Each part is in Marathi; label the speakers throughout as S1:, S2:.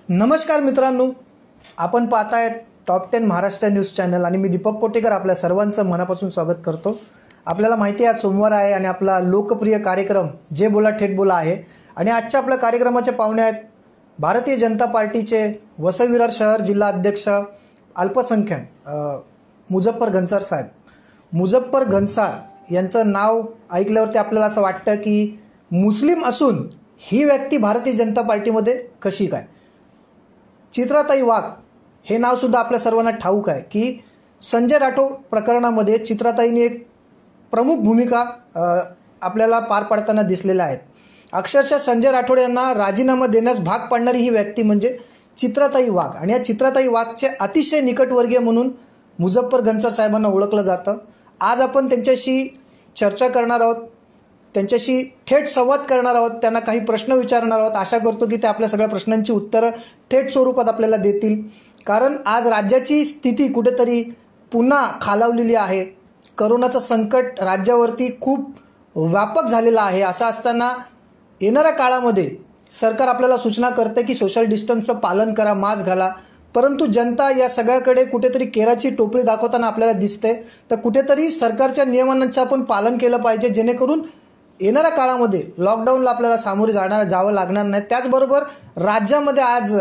S1: नमस्कार मित्रांनो, आपण पाहताय टॉप 10 महाराष्ट्र न्यूज चॅनल आणि मी दीपक कोटेकर आपल्या सर्वांचं मनापासून स्वागत करतो। आपल्याला माहिती आहे आज सोमवार आहे आणि आपला लोकप्रिय कार्यक्रम जे बोला थेट बोला आहे आणि आजच्या आपल्या कार्यक्रमाचे पाहुणे आहेत भारतीय जनता पार्टीचे वसई विरार शहर जिल्हा अध्यक्ष अल्पसंख्याक मुझफ्फर घनसार साहेब। मुझफ्फर घनसार यांचं नाव ऐकल्यावरती आपल्याला असं वाटतं की मुस्लिम असून ही व्यक्ती भारतीय जनता पार्टीमध्ये कशी काय। चित्राताई वाघ हे नाव सुद्धा आपल्या सर्वांना ठाऊक आहे की संजय राठोड प्रकरणामध्ये चित्राताईंनी एक प्रमुख भूमिका आपल्याला पार पाडताना दिसलेल्या आहेत। अक्षरशः संजय राठोड यांना राजीनामा देण्यास भाग पाडणारी ही व्यक्ती म्हणजे चित्राताई वाघ आणि या चित्राताई वाघचे अतिशय निकटवर्गीय म्हणून मुझफ्फर घनसार साहेबांना ओळखलं जातं। आज आपण त्यांच्याशी चर्चा करणार आहोत, त्यांच्याशी थेट संवाद करणार आहोत, त्यांना काही प्रश्न विचारणार आहोत। आशा करतो की ते आपल्या सगळ्या प्रश्नांची उत्तरं थेट स्वरूपात आपल्याला देतील, कारण आज राज्याची स्थिती कुठेतरी पुन्हा खालावलेली आहे। करोनाचं संकट राज्यावरती खूप व्यापक झालेलं आहे। असं असताना येणाऱ्या काळामध्ये सरकार आपल्याला सूचना करते की सोशल डिस्टन्सचं पालन करा, मास्क घाला, परंतु जनता या सगळ्याकडे कुठेतरी केराची टोपली दाखवताना आपल्याला दिसते। तर कुठेतरी सरकारच्या नियमांचं आपण पालन केलं पाहिजे, जेणेकरून येणाऱ्या काळामध्ये लॉकडाऊनला आपल्याला सामोरे जावं लागणार नाही। त्याचबरोबर राज्यामध्ये आज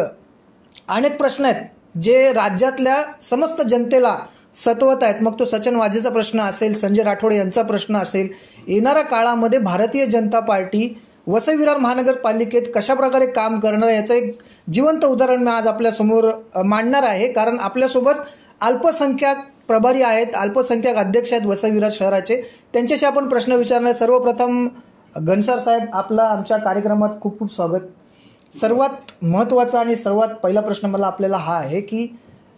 S1: अनेक प्रश्न आहेत जे राज्यातल्या समस्त जनतेला सतवत आहेत। मग तो सचिन वाझेचा प्रश्न असेल, संजय राठोड यांचा प्रश्न असेल। येणाऱ्या काळामध्ये भारतीय जनता पार्टी वसई विरार महानगरपालिकेत कशाप्रकारे काम करणार याचं एक जिवंत उदाहरण मी आज आपल्यासमोर मांडणार आहे, कारण आपल्यासोबत अल्पसंख्याक प्रभारी आहेत, अल्पसंख्याक अध्यक्ष आहेत वसई विरार शहराचे। त्यांच्याशी आपण प्रश्न विचारणार। सर्वप्रथम घनसार साहेब, आपलं आमच्या कार्यक्रमात खूप खूप स्वागत। सर्वात महत्त्वाचा आणि सर्वात पहिला प्रश्न मला आपल्याला हा आहे की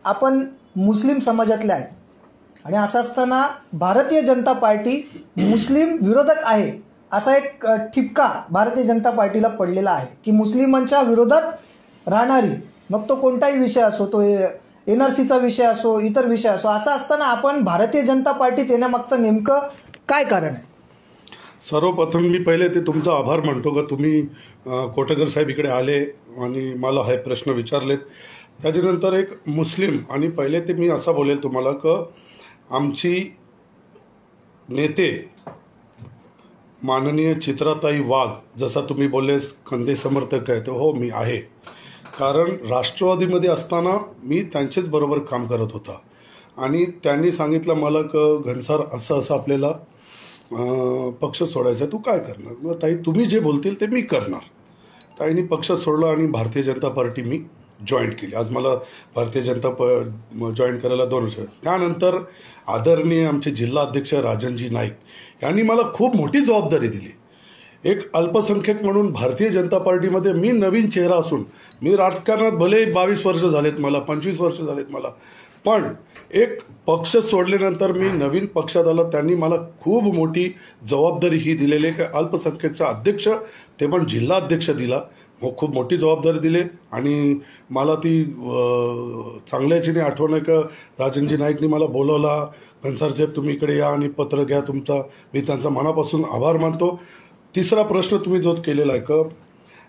S1: आपण मुस्लिम समाजातले आहेत आणि असं असताना भारतीय जनता पार्टी मुस्लिम विरोधक आहे असा एक ठिपका भारतीय जनता पार्टीला पडलेला आहे की मुस्लिमांच्या विरोधात राहणारी, मग तो कोणताही विषय असो, तो NRCचा विषय असो, इतर विषय असो, असं असताना आपण भारतीय जनता पार्टीत येण्यामागचं नेमकं काय कारण आहे?
S2: सर्वप्रथम मी पहिले ते तुमचा आभार मानतो का तुम्ही कोटेकर साहेब इकडे आले आणि मला हे प्रश्न विचारलेत। त्याच्यानंतर एक मुस्लिम आणि पहिले ते मी असं बोलेल तुम्हाला का आमची नेते माननीय चित्राताई वाघ, जसा तुम्ही बोलले खंदे समर्थक आहे, तर हो मी आहे, कारण राष्ट्रवादीमध्ये असताना मी त्यांचेच बरोबर काम करत होता आणि त्यांनी सांगितलं मला का घनसार असं आपल्याला पक्ष सोडायचा, तू काय करणार? मग ताई तुम्ही जे बोलतील ते मी करणार। ताईंनी पक्ष सोडला आणि भारतीय जनता पार्टी मी जॉईन केली। आज मला भारतीय जनता जॉईन करायला 2 वर्ष। त्यानंतर आदरणीय आमचे जिल्हा अध्यक्ष राजनजी नाईक यांनी मला खूप मोठी जबाबदारी दिली। एक अल्पसंख्याक म्हणून भारतीय जनता पार्टीमध्ये मी नवीन चेहरा असून मी राजकारणात भले 22 वर्ष झालेत मला, 25 वर्ष झालेत मला, पण एक पक्ष सोडल्यानंतर मी नवीन पक्षात आलो। त्यांनी मला खूप मोठी जबाबदारी ही दिलेली आहे की अल्पसंख्याकचा अध्यक्ष, ते पण जिल्हा अध्यक्ष दिला, खूप मोठी जबाबदारी दिली आणि मला ती चांगल्याची आठवण आहे का राजनजी नाईकनी मला बोलवला, घनसार साहेब तुम्ही इकडे या आणि पत्र घ्या तुमचा, मी त्यांचा मनापासून आभार मानतो। तिसरा प्रश्न तुम्ही जो केलेला आहे का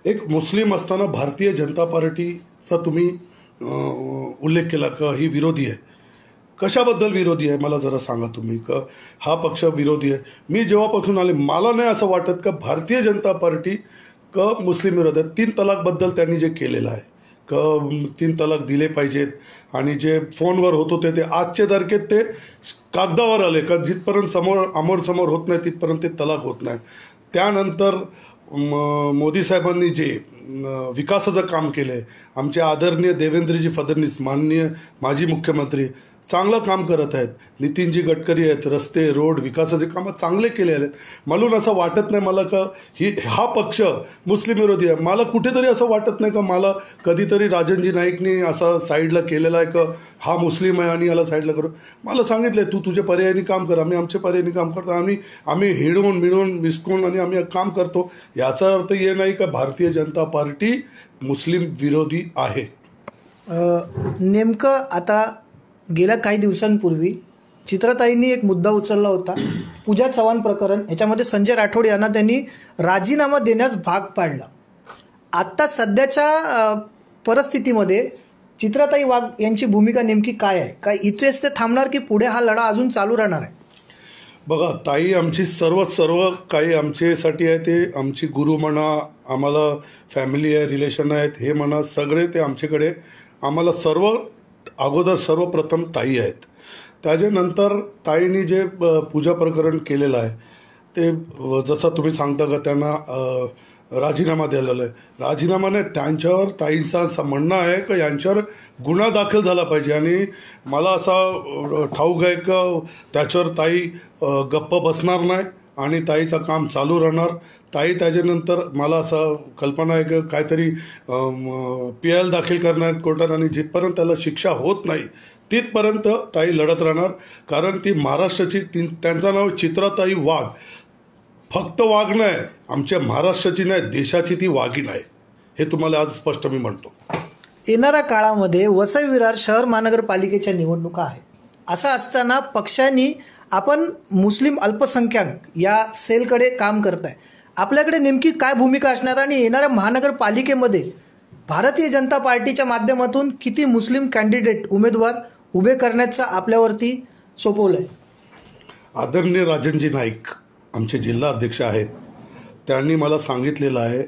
S2: एक मुस्लिम असताना भारतीय जनता पार्टीचा तुम्ही उल्लेख केला का ही विरोधी आहे, कशाबद्दल विरोधी आहे मला जरा सांगा तुम्ही का हा पक्ष विरोधी आहे? मी जेव्हापासून आले मला नाही असं वाटत का भारतीय जनता पार्टी का मुस्लिम विरोध आहे। 3 तलाकबद्दल त्यांनी जे केलेलं आहे का 3 तलाक दिले पाहिजेत आणि जे फोनवर होत होते ते आजच्या तारखेत ते कागदावर आले का जिथपर्यंत आमोरसमोर होत नाही तिथपर्यंत ते तलाक होत नाही। त्यानंतर मोदी साहेबांनी जे विकासाचं काम केलं आहे, आमचे आदरणीय देवेंद्रजी फडणवीस माननीय माजी मुख्यमंत्री चांगलं काम करत आहेत, नितीनजी गडकरी आहेत, रस्ते रोड विकासाचे कामं चांगले केले आहेत। म्हणून असं वाटत नाही मला का हा पक्ष मुस्लिम विरोधी आहे। मला कुठेतरी असं वाटत नाही का मला कधीतरी राजनजी नाईकनी असा साईडला केलेला आहे का हा मुस्लिम आहे आणि याला साईडला करू। मला सांगितलंय तू तुझ्या पर्यायाने काम कर, आम्ही आमच्या पर्यायाने काम करतो, आम्ही हिडून मिळून विस्कून आणि आम्ही काम करतो। याचा अर्थ हे नाही का भारतीय जनता पार्टी मुस्लिम विरोधी आहे।
S1: नेमकं आता गेल्या काही दिवसांपूर्वी चित्रताईंनी एक मुद्दा उचलला होता, पूजा चव्हाण प्रकरण। याच्यामध्ये संजय राठोड यांना त्यांनी राजीनामा देण्यास भाग पाडला। आत्ता सध्याच्या परिस्थितीमध्ये चित्राताई वाघ यांची भूमिका नेमकी काय आहे? काय इथेच ते थांबणार की पुढे हा लढा अजून चालू राहणार आहे?
S2: बघा, ताई आमची सर्व काही आमच्यासाठी आहे. ते आमची गुरु म्हणा, आम्हाला फॅमिली आहे, रिलेशन आहेत हे म्हणा, सगळे ते आमच्याकडे आम्हाला सर्वप्रथम ताई आहेत. त्याच्यानंतर ताईंनी जे पूजा प्रकरण केलेलं आहे ते जसं तुम्ही सांगता का त्यांना राजीनामा दिलेला आहे. राजीनामा नाही, त्यांच्यावर ताईंचं असं म्हणणं आहे की यांच्यावर गुन्हा दाखल झाला पाहिजे. आणि मला असा ठाऊक आहे का त्याच्यावर ताई गप्प बसणार नाही आणि ताईचं काम चालू राहणार. ताई त्याच्यानंतर मला असं कल्पना आहे की काहीतरी PL दाखल करणार कोर्टात आणि जिथपर्यंत त्याला शिक्षा होत नाही तिथपर्यंत ताई लढत राहणार. कारण ती महाराष्ट्राची त्यांचं नाव चित्राताई वाघ, फक्त वाघ नाही, आमच्या महाराष्ट्राची नाही, देशाची ती वाघीण आहे. हे तुम्हाला आज स्पष्ट मी म्हणतो.
S1: येणाऱ्या काळामध्ये वसई विरार शहर महानगरपालिकेच्या निवडणुका आहेत. असं असताना पक्षांनी आपण मुस्लिम अल्पसंख्याक या सेलकडे काम करताय. आपल्याकडे नेमकी काय भूमिका असणार आणि येणाऱ्या महानगरपालिकेमध्ये भारतीय जनता पार्टीच्या माध्यमातून किती मुस्लिम कॅन्डिडेट उमेदवार उभे करण्याचं आपल्यावरती सोपवलं आहे?
S2: आदरणीय राजनजी नाईक आमचे जिल्हा अध्यक्ष आहेत. त्यांनी मला सांगितलेलं आहे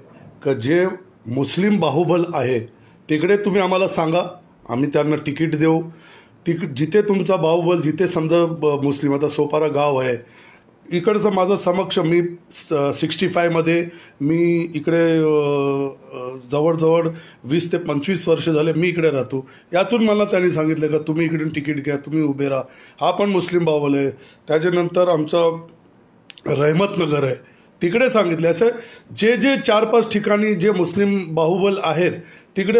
S2: की जे मुस्लिम बाहुबल आहे तिकडे तुम्ही आम्हाला सांगा, आम्ही त्यांना तिकीट देऊ. जिथे तुमचा बाहुबल, जिथे समजा मुस्लिम, आता सोपारा गाव आहे इकडचं माझं समक्ष, मी 65मध्ये मी इकडे जवळजवळ 20 ते 25 वर्ष झाले मी इकडे राहतो. यातून मला त्यांनी सांगितलं का तुम्ही इकडून तिकीट घ्या, तुम्ही उभे राहा. हा पण मुस्लिम बाहुबल आहे. त्याच्यानंतर आमचं रहमतनगर आहे तिकडे सांगितले. असं जे 4-5 ठिकाणी जे मुस्लिम बाहुबल आहेत तिकडे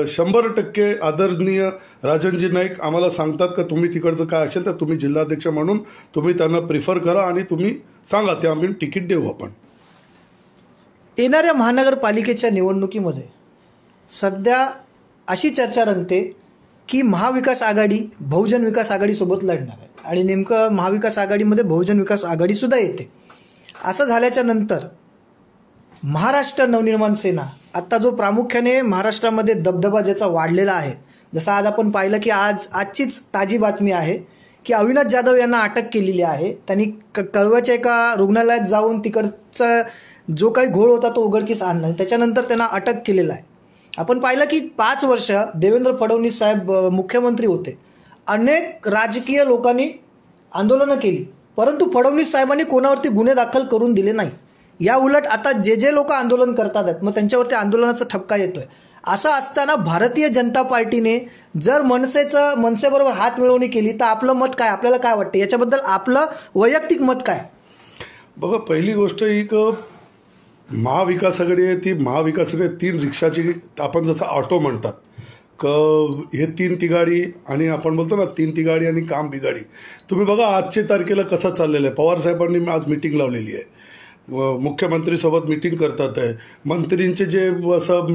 S2: 100% आदरणीय राजनजी नाईक आम्हाला सांगतात का तुम्ही तिकडचं काय असेल तर तुम्ही जिल्हाध्यक्ष म्हणून तुम्ही त्यांना प्रिफर करा आणि तुम्ही सांगा, ते आम्ही तिकीट देऊ. आपण
S1: येणाऱ्या महानगरपालिकेच्या निवडणुकीमध्ये सध्या अशी चर्चा रंगते की महाविकास आघाडी बहुजन विकास आघाडीसोबत लढणार आहे आणि नेमकं महाविकास आघाडीमध्ये बहुजन विकास आघाडीसुद्धा येते. असं झाल्याच्या नंतर महाराष्ट्र नवनिर्माण सेना, आत्ता जो प्रामुख्याने महाराष्ट्रामध्ये दबदबा ज्याचा वाढलेला आहे, जसं आज आपण पाहिलं की आजचीच ताजी बातमी आहे की अविनाश जाधव यांना अटक केलेली आहे. त्यांनी कळव्याच्या एका रुग्णालयात जाऊन तिकडचा जो काही घोळ होता तो उघडकीस आणला, त्याच्यानंतर त्यांना अटक केलेला आहे. आपण पाहिलं की 5 वर्ष देवेंद्र फडणवीस साहेब मुख्यमंत्री होते. अनेक राजकीय लोकांनी आंदोलनं केली, परंतु फडणवीस साहेबांनी कोणावरती गुन्हे दाखल करून दिले नाही. या उलट आता जे लोक आंदोलन करतात आहेत मग त्यांच्यावरती आंदोलनाचा ठपका येतोय. असं असताना भारतीय जनता पार्टीने जर मनसेबरोबर हात मिळवणी केली तर आपलं मत काय? आपल्याला काय वाटतं याच्याबद्दल? आपलं वैयक्तिक मत काय?
S2: बघा, पहिली गोष्ट ही महाविकास आघाडी आहे, ती महाविकासाने 3 रिक्षाची, आपण जसं ऑटो म्हणतात हे 3 तिगाडी आणि आपण बोलतो ना 3 तिगाडी आणि काम बिगाडी. तुम्ही बघा आजच्या तारखेला कसं चाललेलं आहे. पवार साहेबांनी आज मिटिंग लावलेली आहे, मुख्यमंत्रीसोबत मिटिंग करतात आहे. मंत्रींचे जे असं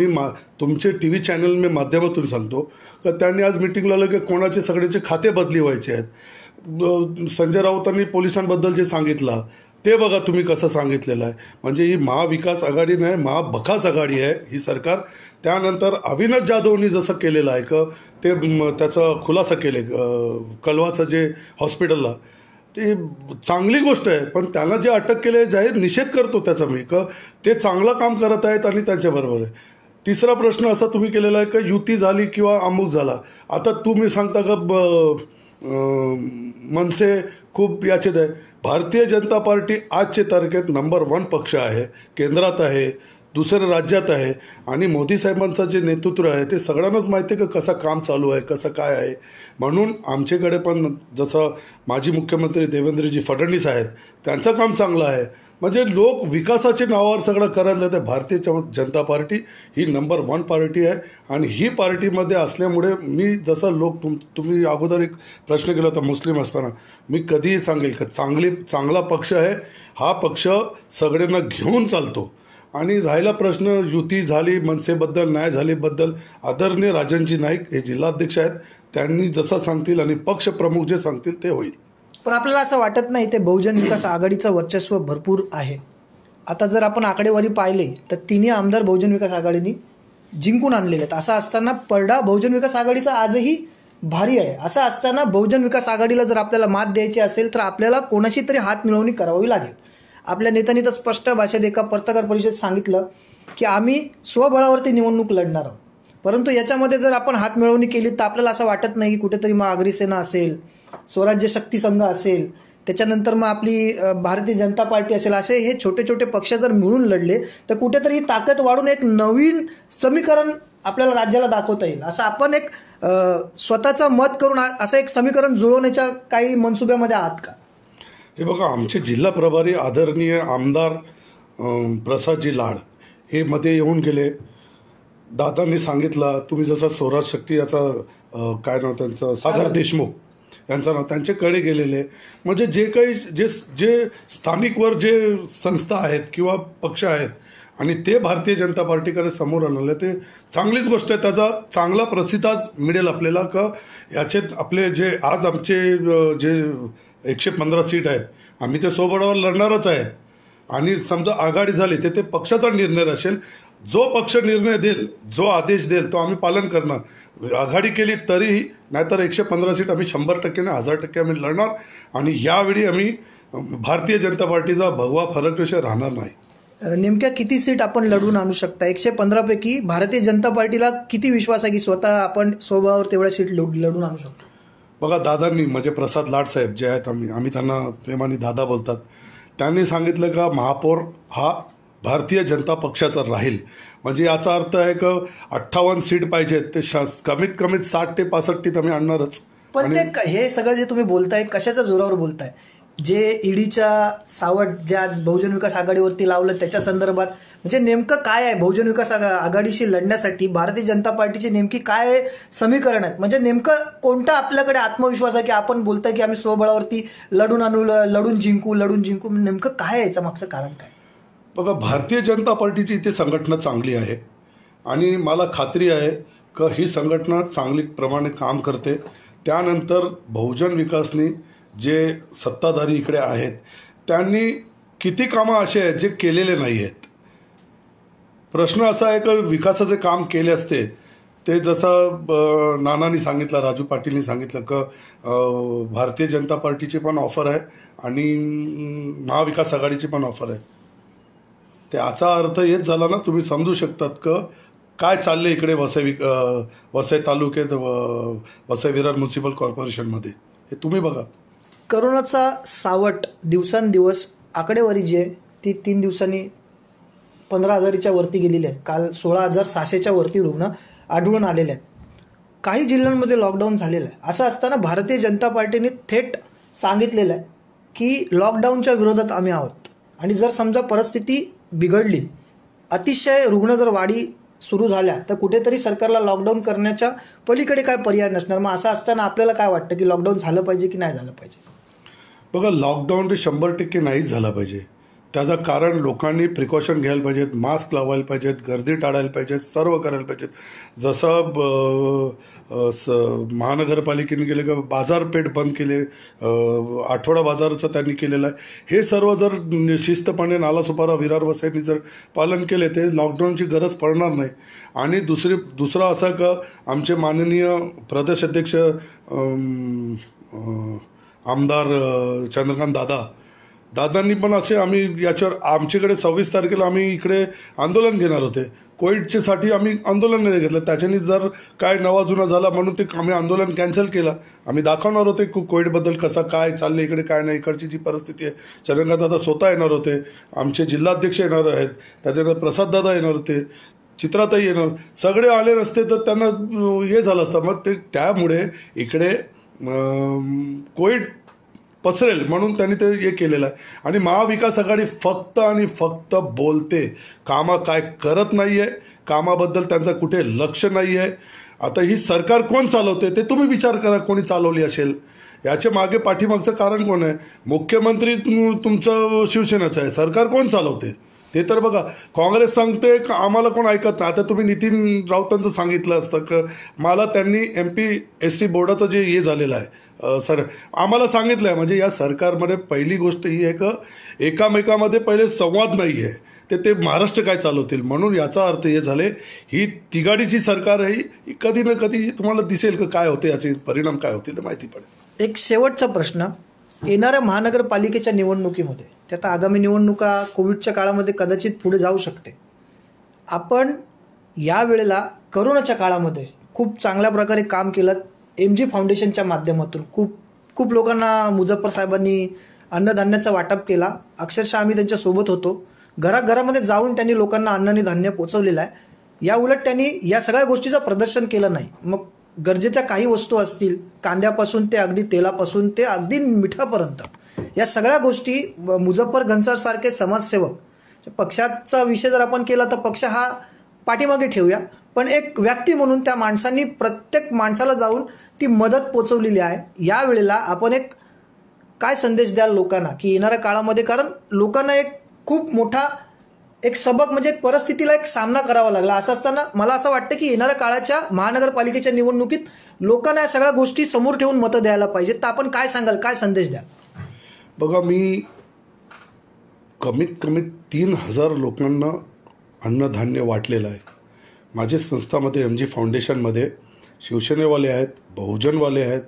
S2: तुमचे TV चॅनल मी माध्यमातून सांगतो का त्यांनी आज मिटिंग लावलं की कोणाचे सगळ्याचे खाते बदली व्हायचे आहेत. संजय राऊतांनी पोलिसांबद्दल जे सांगितलं ते बघा तुम्ही कसं सांगितलेलं आहे. म्हणजे ही महाविकास आघाडी नाही, महाबकास आघाडी आहे ही सरकार. त्यानंतर अविनाश जाधवनी जसं केलेलं आहे का ते त्याचा खुलासा केले कळवाचं जे हॉस्पिटलला, ते चांगली गोष्ट आहे. पण त्यांना जे अटक केले जाहीर निषेध करतो त्याचा मी का ते चांगलं काम करत आहेत आणि त्यांच्याबरोबर आहे. तिसरा प्रश्न असा तुम्ही केलेला आहे का युती झाली किंवा अमुक झाला. आता तुम्ही सांगता का मनसे खूप याचेत आहे. भारतीय जनता पार्टी आजच्या तारखेत नंबर 1 पक्ष आहे, केंद्रात आहे, दुसऱ्या राज्यात आहे आणि मोदी साहेबांचं जे नेतृत्व आहे ते सगळ्यांनाच माहिती आहे का कसं काम चालू आहे, कसं काय आहे. म्हणून आमच्याकडे पण जसं माजी मुख्यमंत्री देवेंद्रजी फडणवीस आहेत त्यांचं काम चांगलं आहे. म्हणजे लोक विकासाच्या नावावर सगळं करत जाते. भारतीय जनता पार्टी ही नंबर 1 पार्टी आहे आणि ही पार्टीमध्ये असल्यामुळे मी जसं तुम्ही अगोदर एक प्रश्न केला होता मुस्लिम असताना, मी कधीही सांगेल का चांगला पक्ष आहे. हा पक्ष सगळ्यांना घेऊन चालतो. आणि राहिला प्रश्न युती झाली मनसेबद्दल नाही झालीबद्दल, आदरणीय राजनजी नाईक हे जिल्हाध्यक्ष आहेत, त्यांनी जसं सांगतील आणि पक्ष प्रमुख जे सांगतील ते होईल.
S1: पण आपल्याला असं वाटत नाही ते बहुजन विकास आघाडीचं वर्चस्व भरपूर आहे. आता जर आपण आकडेवारी पाहिले तर 3 आमदार बहुजन विकास आघाडीने जिंकून आणलेले आहेत. असं असताना परडा बहुजन विकास आघाडीचा आजही भारी आहे. असं असताना बहुजन विकास आघाडीला जर आपल्याला मात द्यायची असेल तर आपल्याला कोणाशी तरी हात मिळवणी करावी लागेल. आपल्या नेत्यांनी तर स्पष्ट भाषेत एका पत्रकार परिषदेत सांगितलं की आम्ही स्वबळावरती निवडणूक लढणार आहोत. परंतु याच्यामध्ये जर आपण हात मिळवणी केली तर आपल्याला असं वाटत नाही की कुठेतरी मग अग्रिसेना असेल, स्वराज्य शक्ती संघ असेल, त्याच्यानंतर मग आपली भारतीय जनता पार्टी असेल, असे हे छोटे छोटे पक्ष जर मिळून लढले तर कुठेतरी ही ताकद वाढून एक नवीन समीकरण आपल्याला राज्याला दाखवता येईल. असं आपण एक स्वतःचं मत करून असं एक समीकरण जुळवण्याच्या काही मनसुब्यामध्ये आहात का?
S2: हे बघा, आमचे जिल्हा प्रभारी आदरणीय आमदार प्रसादजी लाड हे मध्ये येऊन गेले. दादांनी सांगितलं, तुम्ही जसा स्वराज शक्ती याचा काय नाव त्यांचं, सागर देशमुख यांचं नाव, त्यांच्याकडे गेलेले. म्हणजे जे काही जे स्थानिकवर जे संस्था आहेत किंवा पक्ष आहेत आणि ते भारतीय जनता पार्टीकडे समोर आणले, ते चांगलीच गोष्ट आहे. त्याचा चांगला प्रतिसाद मिळेल आपल्याला का याचे आपले जे आज आमचे जे 115 सीट आहेत, आम्ही ते सोबळावर लढणारच आहेत. आणि समजा आघाडी झाली तर ते पक्षाचा निर्णय असेल. जो पक्ष निर्णय देईल, जो आदेश देईल तो आम्ही पालन करणार. आघाडी केली तरीही, नाहीतर 115 सीट आम्ही 100% 1000% आम्ही लढणार. आणि यावेळी आम्ही भारतीय जनता पार्टीचा भगवा फरक विषय राहणार नाही.
S1: नेमक्या किती सीट आपण लढून आणू शकता? 115 पैकी भारतीय जनता पार्टीला किती विश्वास आहे की स्वतः आपण स्वबळावर तेवढ्या सीट लढून आणू शकतो?
S2: बघा, दादांनी म्हणजे प्रसाद लाड साहेब जे आहेत, आम्ही त्यांना प्रेमाने दादा बोलतात, त्यांनी सांगितलं का महापौर हा भारतीय जनता पक्षाचा राहील. म्हणजे याचा अर्थ आहे की 58 सीट पाहिजेत, ते कमीत कमीत 60 ते 65 आम्ही आणणारच.
S1: पण ते हे सगळं जे तुम्ही बोलताय कशाच्या जोरावर बोलताय? जे ईडीच्या सावट जे आज बहुजन विकास आघाडीवरती लावलं त्याच्या संदर्भात म्हणजे नेमकं काय आहे? बहुजन विकास आघाडीशी लढण्यासाठी भारतीय जनता पार्टीची नेमकी काय समीकरण आहेत? म्हणजे नेमकं कोणता आपल्याकडे आत्मविश्वास आहे की आपण बोलताय की आम्ही स्वबळावरती लढून आणू, लढून जिंकू. नेमकं काय आहे याचं मागचं कारण काय?
S2: बघा, भारतीय जनता पार्टीची इथे संघटना चांगली आहे आणि मला खात्री आहे की ही संघटना चांगली प्रमाणे काम करते. त्यानंतर बहुजन विकासनी जे सत्ताधारी इकडे आहेत त्यांनी किती कामं असे आहेत जे केलेले नाही आहेत. प्रश्न असा आहे की विकासाचे काम केले असते ते जसं नानांनी सांगितलं, राजू पाटीलनी सांगितलं की भारतीय जनता पार्टीची पण ऑफर आहे आणि महाविकास आघाडीची पण ऑफर आहे. त्याचा अर्थ हेच झाला ना, तुम्ही समजू शकतात की काय चाललंय इकडे वसई तालुक्यात, वसई विरार म्युन्सिपल कॉर्पोरेशनमध्ये. हे तुम्ही बघा.
S1: करोनाचा सावट दिवसांदिवस आकडेवारी जी आहे ती 3 दिवसांनी 15,000च्या वरती गेलेली आहे. काल 16,600च्या वरती रुग्ण आढळून आलेले आहेत. काही जिल्ह्यांमध्ये लॉकडाऊन झालेलं आहे. असं असताना भारतीय जनता पार्टीने थेट सांगितलेलं आहे की लॉकडाऊनच्या विरोधात आम्ही आहोत आणि जर समजा परिस्थिती बिघडली, अतिशय रुग्ण जर वाढी सुरू झाल्या तर कुठेतरी सरकारला लॉकडाऊन करण्याच्या पलीकडे काय पर्याय नसणार. मग असं असताना आपल्याला काय वाटतं की लॉकडाऊन झालं पाहिजे की नाही झालं पाहिजे?
S2: बघा, लॉकडाऊन 100% नाहीच झाला पाहिजे. त्याचं कारण लोकांनी प्रिकॉशन घ्यायला पाहिजेत, मास्क लावायला पाहिजेत, गर्दी टाळायला पाहिजेत, सर्व करायला पाहिजेत. जसं महानगरपालिकेने केले का बाजारपेठ बंद केले, आठवडा बाजाराचं त्यांनी केलेलं आहे. हे सर्व जर शिस्तपणे नालासोपारा विरार वसईनी जर पालन केले ते लॉकडाऊनची गरज पडणार नाही. आणि दुसरं असं का आमचे माननीय प्रदेश अध्यक्ष आमदार चंद्रकांत दादांनी पण असे आम्ही याच्यावर आमच्याकडे 26 तारखेला आम्ही इकडे आंदोलन घेणार होते. कोविडच्यासाठी आम्ही आंदोलन नाही घेतलं. त्याच्यानी जर काय नवा जुना झाला म्हणून ते आम्ही आंदोलन कॅन्सल केलं. आम्ही दाखवणार होते कोविडबद्दल कसं काय चाललं इकडे, काय नाही, इकडची जी परिस्थिती आहे. चंद्रकांत दादा स्वतः येणार होते, आमचे जिल्हाध्यक्ष येणार आहेत, त्याच्यानंतर प्रसाद दादा येणार होते, चित्राताई येणार, सगळे आले नसते तर त्यांना हे झालं असतं. मग ते त्यामुळे इकडे कोविड पसरेल म्हणून त्यांनी ते हे केलेलं आहे. आणि महाविकास आघाडी फक्त आणि फक्त बोलते, कामं काय करत नाही आहे, कामाबद्दल त्यांचं कुठे लक्ष नाही आहे. आता ही सरकार कोण चालवते ते तुम्ही विचार करा, कोणी चालवली असेल. याच्या मागे पाठीमागचं कारण कोण आहे? मुख्यमंत्री तुमचं शिवसेनेचं आहे, सरकार कोण चालवते ते तर बघा. काँग्रेस सांगते का आम्हाला कोण ऐकत नाही. आता तुम्ही नितीन राऊतांचं सांगितलं असतं की मला त्यांनी MPSC बोर्डाचं जे हे झालेलं आहे सर आम्हाला सांगितलं आहे. म्हणजे या सरकारमध्ये पहिली गोष्ट ही आहे की एकामेकामध्ये पहिले संवाद नाही आहे. ते महाराष्ट्र काय चालवतील. म्हणून याचा अर्थ हे झाले ही तिघाडीची सरकार आहे, ही कधी ना कधी तुम्हाला दिसेल की काय होते, याचे परिणाम काय होतील ते माहिती पडेल.
S1: एक शेवटचा प्रश्न, येणाऱ्या महानगरपालिकेच्या निवडणुकीमध्ये, ते आता आगामी निवडणुका कोविडच्या काळामध्ये कदाचित पुढे जाऊ शकते, आपण यावेळेला करोनाच्या काळामध्ये खूप चांगल्या प्रकारे काम केलं. MG फाउंडेशनच्या माध्यमातून खूप लोकांना मुझफ्फर साहेबांनी अन्नधान्याचा वाटप केला. अक्षरशः आम्ही त्यांच्यासोबत होतो. घराघरामध्ये जाऊन त्यांनी लोकांना अन्न आणि धान्य पोचवलेलं आहे. या उलट त्यांनी या सगळ्या गोष्टीचं प्रदर्शन केलं नाही. मग गरजेच्या काही वस्तू असतील, कांद्यापासून ते अगदी तेलापासून ते अगदी मिठापर्यंत, या सगळ्या गोष्टी मुझफ्फर घनसारसारखे समाजसेवक, पक्षाचा विषय जर आपण केला तर पक्ष हा पाठीमागे ठेवूया, पण एक व्यक्ती म्हणून त्या माणसांनी प्रत्येक माणसाला जाऊन ती मदत पोचवलेली आहे. यावेळेला आपण एक काय संदेश द्याल लोकांना की येणाऱ्या काळामध्ये, कारण लोकांना एक खूप मोठा एक सबक म्हणजे एक परिस्थितीला एक सामना करावा लागला. असं असताना मला असं वाटतं की येणाऱ्या काळाच्या महानगरपालिकेच्या निवडणुकीत लोकांना या सगळ्या गोष्टी समोर ठेवून मतं द्यायला पाहिजेत. तर आपण काय सांगाल, काय संदेश द्याल?
S2: बघा, मी कमीत कमी 3,000 लोकांना अन्नधान्य वाटलेलं आहे. माझ्या संस्थामध्ये MG फाउंडेशनमध्ये शिवसेनेवाले आहेत, बहुजनवाले आहेत,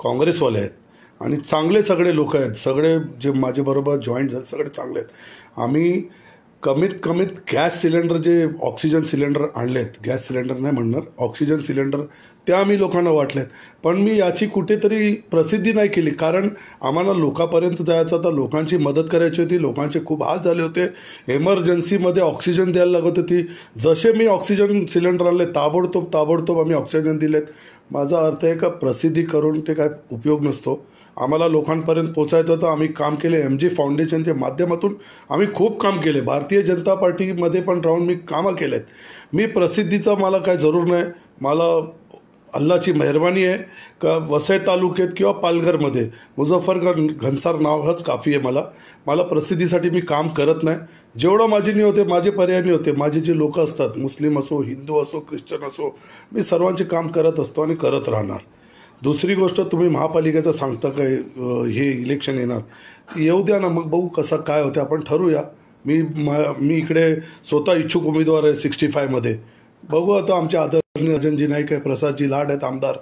S2: काँग्रेसवाले आहेत आणि चांगले सगळे लोक आहेत. सगळे जे माझ्याबरोबर जॉईंट झाले सगळे चांगले आहेत. आम्ही कमीत गॅस सिलेंडर, जे ऑक्सिजन सिलेंडर आणलेत, गॅस सिलेंडर नाही म्हणणार, ऑक्सिजन सिलेंडर, ते आम्ही लोकांना वाटलेत. पण मी याची कुठेतरी प्रसिद्धी नाही केली, कारण आम्हाला लोकांपर्यंत जायचं होतं, लोकांची मदत करायची होती. लोकांचे खूप हाल झाले होते, एमर्जन्सीमध्ये ऑक्सिजन द्यायला लागत होती. जसे मी ऑक्सिजन सिलेंडर आणले ताबडतोब आम्ही ऑक्सिजन दिलेत. माझा अर्थ आहे का प्रसिद्धी करून ते काय उपयोग नसतो. आम्हाला लोकांपर्यंत पोचायचं होतं, आम्ही काम केले. MG फाउंडेशनच्या माध्यमातून आम्ही खूप काम केले. भारतीय जनता पार्टीमध्ये पण राहून मी कामं केलेत. मी प्रसिद्धीचा मला काय जरूर नाही. मला अल्लाची मेहरबानी आहे का वसई तालुक्यात किंवा पालघरमध्ये मुझफ्फर घनसार नाव हाच काफी आहे. मला प्रसिद्धीसाठी मी काम करत नाही. जेवढं माझे होते, माझे पर्यायी होते, माझे जे लोक असतात, मुस्लिम असो, हिंदू असो, ख्रिश्चन असो, मी सर्वांचे काम करत असतो आणि करत राहणार. दुसरी गोष्ट, तुम्ही महापालिकेचं सांगता काय, हे इलेक्शन येणार, येऊ द्या ना, मग बघू कसं काय होतं, आपण ठरवूया. मी इकडे स्वतः इच्छुक उमेदवार आहे 65मध्ये. बघू आता आमच्या आदरणीय अजनजी नाईक आहे, प्रसादजी लाड आहेत आमदार,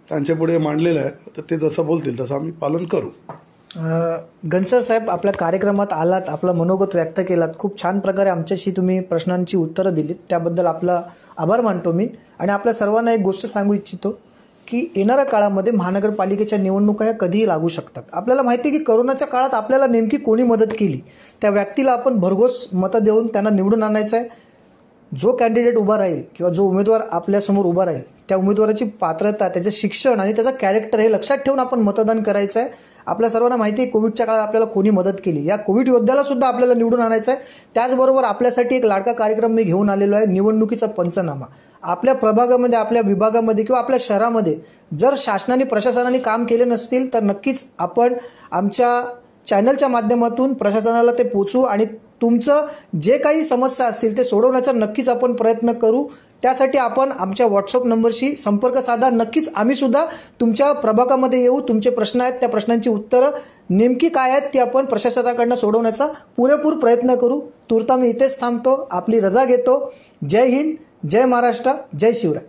S2: त्यांच्या पुढे मांडलेलं आहे, तर ते जसं बोलतील तसं आम्ही पालन करू.
S1: घनसार साहेब, आपल्या कार्यक्रमात आलात, आपलं मनोगत व्यक्त केलात, खूप छान प्रकारे आमच्याशी तुम्ही प्रश्नांची उत्तरं दिलीत, त्याबद्दल आपला आभार मानतो मी. आणि आपल्या सर्वांना एक गोष्ट सांगू इच्छितो की येणाऱ्या काळामध्ये महानगरपालिकेच्या निवडणुका ह्या कधीही लागू शकतात. आपल्याला माहिती आहे की करोनाच्या काळात आपल्याला नेमकी कोणी मदत केली, त्या व्यक्तीला आपण भरघोस मतं देऊन त्यांना निवडून आणायचं आहे. जो कॅन्डिडेट उभा राहील किंवा जो उमेदवार आपल्यासमोर उभा राहील, त्या उमेदवाराची पात्रता, त्याचं शिक्षण आणि त्याचं कॅरेक्टर हे लक्षात ठेवून आपण मतदान करायचं आहे. आपल्या सर्वांना माहिती आहे कोविडच्या काळात आपल्याला कोणी मदत केली, या कोविड योद्ध्याला सुद्धा आपल्याला निवडून आणायचं आहे. त्याचबरोबर आपल्यासाठी एक लाडका कार्यक्रम मी घेऊन आलेलो आहे, निवडणुकीचा पंचनामा. आपल्या प्रभागामध्ये, आपल्या विभागामध्ये किंवा आपल्या शहरामध्ये जर शासनाने, प्रशासनाने काम केले नसतील तर नक्कीच आपण आमच्या चॅनलच्या माध्यमातून प्रशासनाला ते पोचवू आणि तुमचं जे काही समस्या असतील ते सोडवण्याचा नक्कीच आपण प्रयत्न करू. त्यासाठी आपण आमच्या व्हॉट्सअप नंबरशी संपर्क साधा. नक्कीच आम्हीसुद्धा तुमच्या प्रभागामध्ये येऊ. तुमचे प्रश्न आहेत, त्या प्रश्नांची उत्तरं नेमकी काय आहेत ती आपण प्रशासनाकडनं सोडवण्याचा पुरेपूर प्रयत्न करू. तूर्ता मी इथेच थांबतो, आपली रजा घेतो. जय हिंद, जय महाराष्ट्र, जय शिवराय.